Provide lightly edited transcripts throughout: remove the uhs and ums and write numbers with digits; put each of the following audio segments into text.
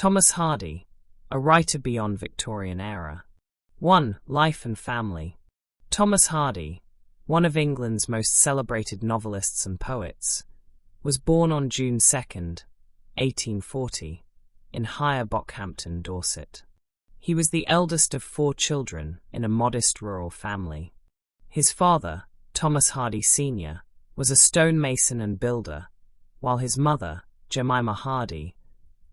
Thomas Hardy, a writer beyond Victorian era. 1. Life and family. Thomas Hardy, one of England's most celebrated novelists and poets, was born on June 2, 1840, in Higher Bockhampton, Dorset. He was the eldest of 4 children in a modest rural family. His father, Thomas Hardy Sr., was a stonemason and builder, while his mother, Jemima Hardy,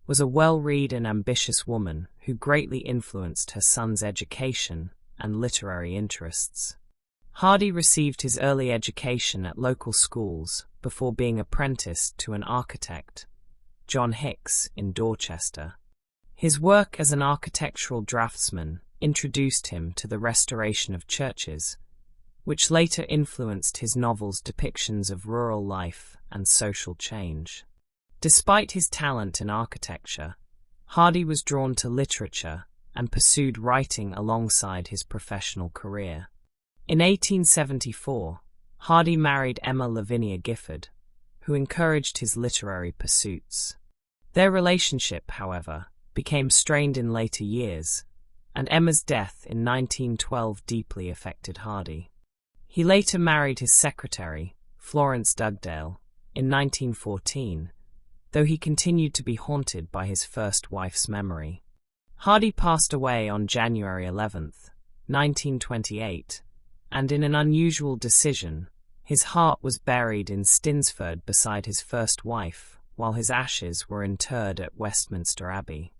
was a well-read and ambitious woman who greatly influenced her son's education and literary interests. Hardy received his early education at local schools before being apprenticed to an architect, John Hicks, in Dorchester. His work as an architectural draftsman introduced him to the restoration of churches, which later influenced his novels' depictions of rural life and social change. Despite his talent in architecture, Hardy was drawn to literature and pursued writing alongside his professional career. In 1874, Hardy married Emma Lavinia Gifford, who encouraged his literary pursuits. Their relationship, however, became strained in later years, and Emma's death in 1912 deeply affected Hardy. He later married his secretary, Florence Dugdale, in 1914, though he continued to be haunted by his first wife's memory. Hardy passed away on January 11, 1928, and in an unusual decision, his heart was buried in Stinsford beside his first wife, while his ashes were interred at Westminster Abbey.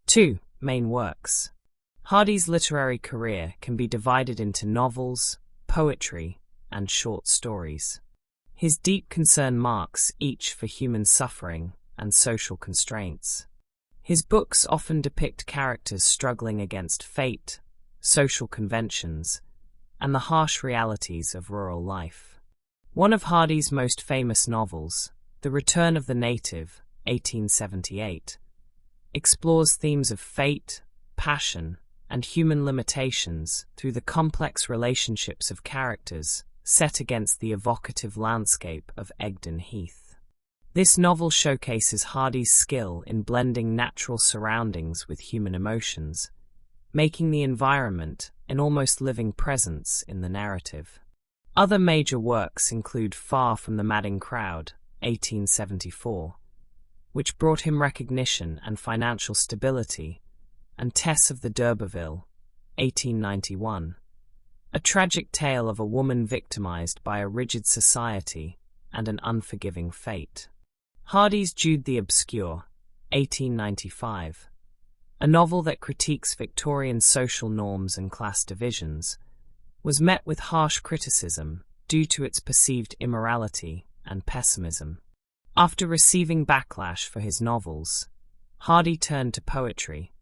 2. Main works. Hardy's literary career can be divided into novels, poetry, and short stories. His deep concern marks each for human suffering and social constraints. His books often depict characters struggling against fate, social conventions, and the harsh realities of rural life. One of Hardy's most famous novels, The Return of the Native, 1878, explores themes of fate, passion, and human limitations through the complex relationships of characters set against the evocative landscape of Egdon Heath. This novel showcases Hardy's skill in blending natural surroundings with human emotions, making the environment an almost living presence in the narrative. Other major works include Far from the Madding Crowd, 1874, which brought him recognition and financial stability, and Tess of the d'Urberville, 1891, a tragic tale of a woman victimized by a rigid society and an unforgiving fate. Hardy's Jude the Obscure, 1895, a novel that critiques Victorian social norms and class divisions, was met with harsh criticism due to its perceived immorality and pessimism. After receiving backlash for his novels, Hardy turned to poetry,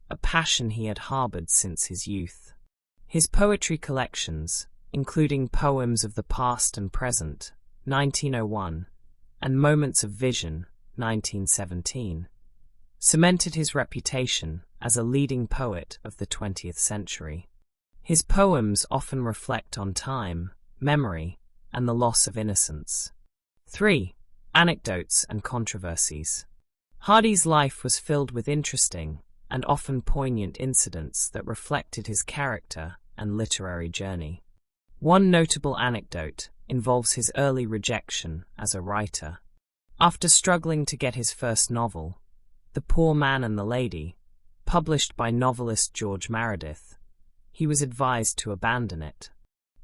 a passion he had harbored since his youth. His poetry collections, including Poems of the Past and Present, 1901, and Moments of Vision, 1917, cemented his reputation as a leading poet of the 20th century. His poems often reflect on time, memory, and the loss of innocence. 3. Anecdotes and controversies. Hardy's life was filled with interesting and often poignant incidents that reflected his character and literary journey. One notable anecdote involves his early rejection as a writer. After struggling to get his first novel, The Poor Man and the Lady, published by novelist George Meredith, he was advised to abandon it.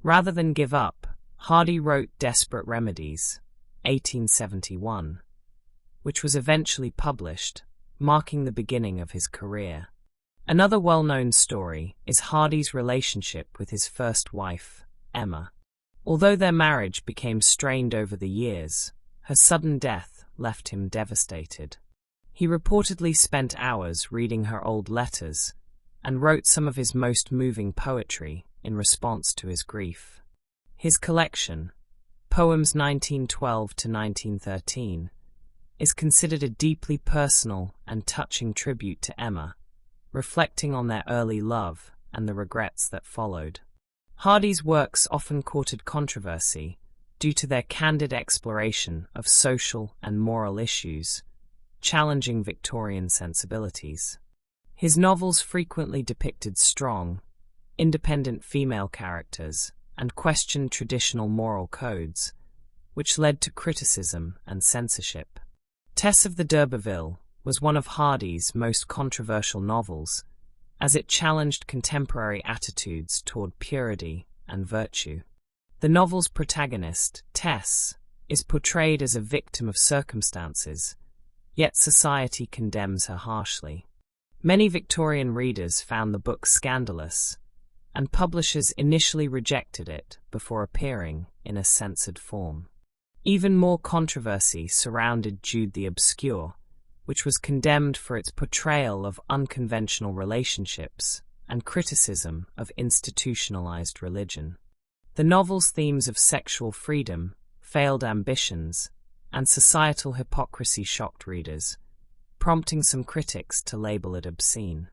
Rather than give up, Hardy wrote Desperate Remedies, 1871, which was eventually published, marking the beginning of his career. Another well-known story is Hardy's relationship with his first wife, Emma. Although their marriage became strained over the years, her sudden death left him devastated. He reportedly spent hours reading her old letters and wrote some of his most moving poetry in response to his grief. His collection, Poems 1912 to 1913, is considered a deeply personal and touching tribute to Emma, reflecting on their early love and the regrets that followed. Hardy's works often courted controversy due to their candid exploration of social and moral issues, challenging Victorian sensibilities. His novels frequently depicted strong, independent female characters and questioned traditional moral codes, which led to criticism and censorship. Tess of the d'Urberville was one of Hardy's most controversial novels, as it challenged contemporary attitudes toward purity and virtue. The novel's protagonist, Tess, is portrayed as a victim of circumstances, yet society condemns her harshly. Many Victorian readers found the book scandalous, and publishers initially rejected it before appearing in a censored form. Even more controversy surrounded Jude the Obscure, which was condemned for its portrayal of unconventional relationships and criticism of institutionalized religion. The novel's themes of sexual freedom, failed ambitions, and societal hypocrisy shocked readers, prompting some critics to label it obscene.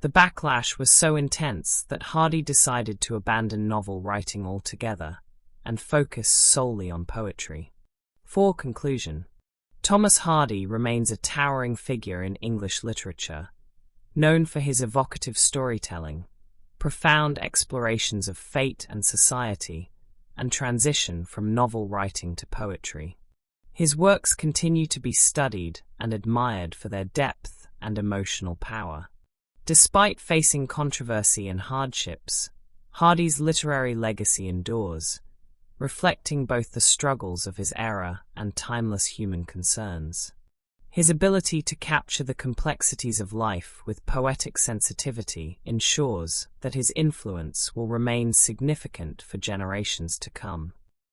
The backlash was so intense that Hardy decided to abandon novel writing altogether and focus solely on poetry. For conclusion, Thomas Hardy remains a towering figure in English literature, known for his evocative storytelling, profound explorations of fate and society, and transition from novel writing to poetry. His works continue to be studied and admired for their depth and emotional power. Despite facing controversy and hardships, Hardy's literary legacy endures, reflecting both the struggles of his era and timeless human concerns. His ability to capture the complexities of life with poetic sensitivity ensures that his influence will remain significant for generations to come.